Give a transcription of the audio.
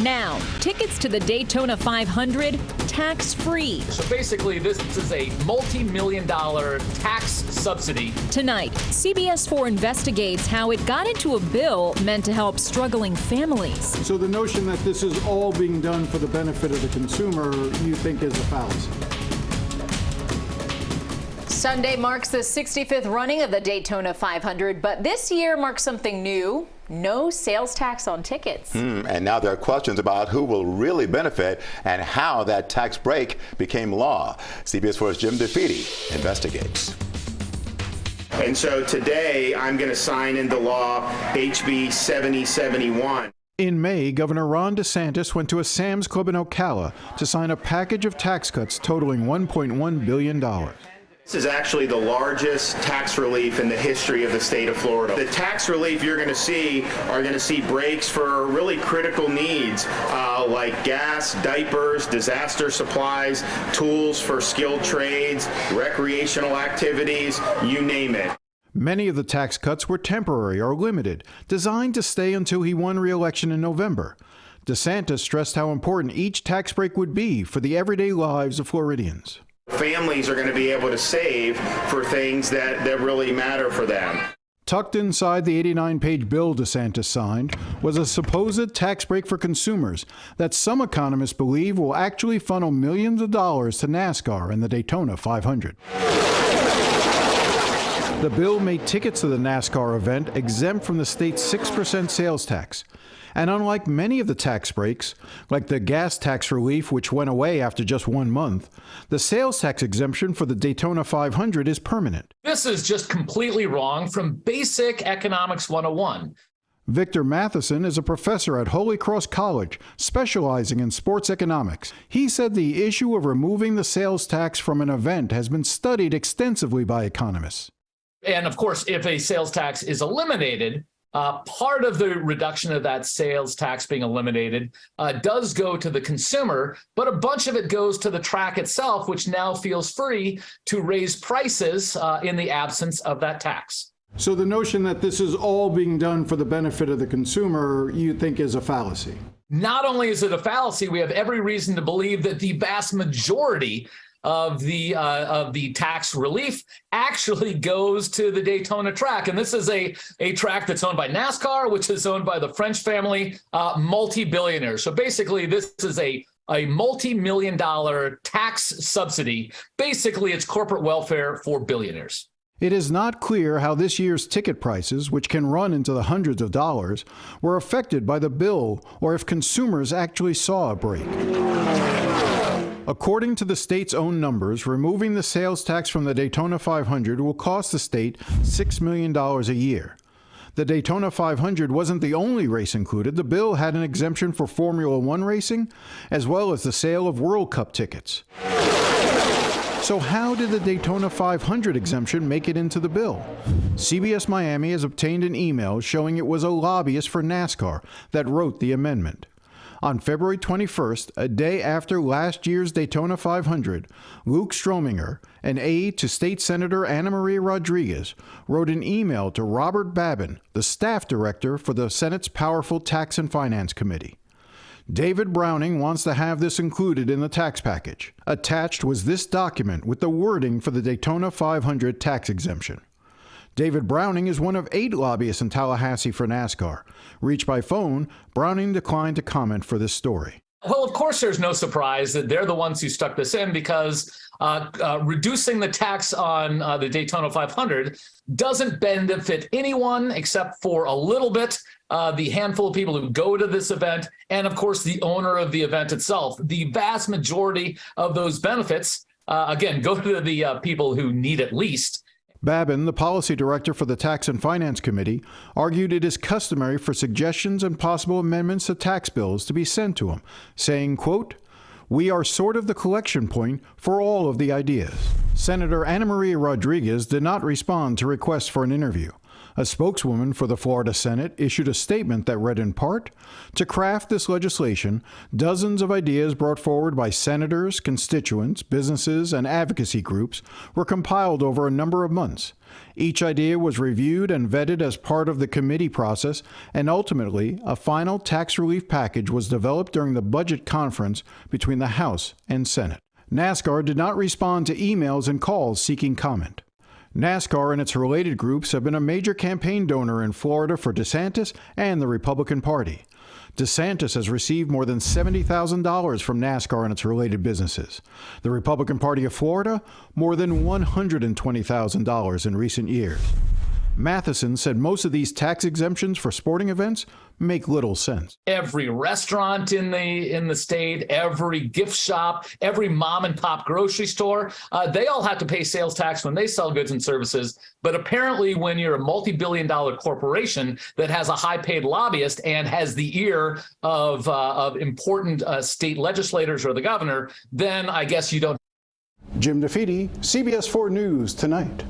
Now, tickets to the Daytona 500 tax-free. So basically, this is a multi-million-dollar tax subsidy. Tonight, CBS 4 investigates how it got into a bill meant to help struggling families. So the notion that this is all being done for the benefit of the consumer, you think is a fallacy? Sunday marks the 65th running of the Daytona 500, but this year marks something new. No sales tax on tickets. And now there are questions about who will really benefit and how that tax break became law. CBS 4's Jim DeFeeti investigates. And so today I'm going to sign into law HB 7071. In May, Governor Ron DeSantis went to a Sam's Club in Ocala to sign a package of tax cuts totaling $1.1 billion. This is actually the largest tax relief in the history of the state of Florida. The tax relief you're going to see are going to see breaks for really critical needs like gas, diapers, disaster supplies, tools for skilled trades, recreational activities, you name it. Many of the tax cuts were temporary or limited, designed to stay until he won re-election in November. DeSantis stressed how important each tax break would be for the everyday lives of Floridians. Families are going to be able to save for things that really matter for them. Tucked inside the 89-page bill DeSantis signed was a supposed tax break for consumers that some economists believe will actually funnel millions of dollars to NASCAR and the Daytona 500. The bill made tickets to the NASCAR event exempt from the state's 6% sales tax. And unlike many of the tax breaks, like the gas tax relief, which went away after just 1 month, the sales tax exemption for the Daytona 500 is permanent. This is just completely wrong from basic economics 101. Victor Matheson is a professor at Holy Cross College, specializing in sports economics. He said the issue of removing the sales tax from an event has been studied extensively by economists. And of course, if a sales tax is eliminated, part of the reduction of that sales tax being eliminated does go to the consumer, but a bunch of it goes to the track itself, which now feels free to raise prices in the absence of that tax. So the notion that this is all being done for the benefit of the consumer, you think is a fallacy? Not only is it a fallacy, we have every reason to believe that the vast majority of the tax relief actually goes to the Daytona track. And this is a track that's owned by NASCAR, which is owned by the French family, multi-billionaires. So basically, this is a multi-million-dollar tax subsidy. Basically, it's corporate welfare for billionaires. It is not clear how this year's ticket prices, which can run into the hundreds of dollars, were affected by the bill or if consumers actually saw a break. According to the state's own numbers, removing the sales tax from the Daytona 500 will cost the state $6 million a year. The Daytona 500 wasn't the only race included. The bill had an exemption for Formula One racing, as well as the sale of World Cup tickets. So how did the Daytona 500 exemption make it into the bill? CBS Miami has obtained an email showing it was a lobbyist for NASCAR that wrote the amendment. On February 21st, a day after last year's Daytona 500, Luke Strominger, an aide to State Senator Ana Maria Rodriguez, wrote an email to Robert Babin, the staff director for the Senate's powerful Tax and Finance Committee. David Browning wants to have this included in the tax package. Attached was this document with the wording for the Daytona 500 tax exemption. David Browning is one of 8 lobbyists in Tallahassee for NASCAR. Reached by phone, Browning declined to comment for this story. Well, of course, there's no surprise that they're the ones who stuck this in because reducing the tax on the Daytona 500 doesn't benefit anyone except for a little bit, the handful of people who go to this event, and of course, the owner of the event itself. The vast majority of those benefits, again, go to the people who need it least. Babin, the policy director for the Tax and Finance Committee, argued it is customary for suggestions and possible amendments to tax bills to be sent to him, saying, quote, "We are sort of the collection point for all of the ideas." Senator Ana Maria Rodriguez did not respond to requests for an interview. A spokeswoman for the Florida Senate issued a statement that read in part, "To craft this legislation, dozens of ideas brought forward by senators, constituents, businesses, and advocacy groups were compiled over a number of months. Each idea was reviewed and vetted as part of the committee process, and ultimately, a final tax relief package was developed during the budget conference between the House and Senate." NASCAR did not respond to emails and calls seeking comment. NASCAR and its related groups have been a major campaign donor in Florida for DeSantis and the Republican Party. DeSantis has received more than $70,000 from NASCAR and its related businesses. The Republican Party of Florida, more than $120,000 in recent years. Matheson said most of these tax exemptions for sporting events make little sense. Every restaurant in the state, every gift shop, every mom and pop grocery store, they all have to pay sales tax when they sell goods and services. But apparently when you're a multi-billion-dollar corporation that has a high-paid lobbyist and has the ear of important state legislators or the governor, then I guess you don't. Jim DeFede, CBS 4 News Tonight.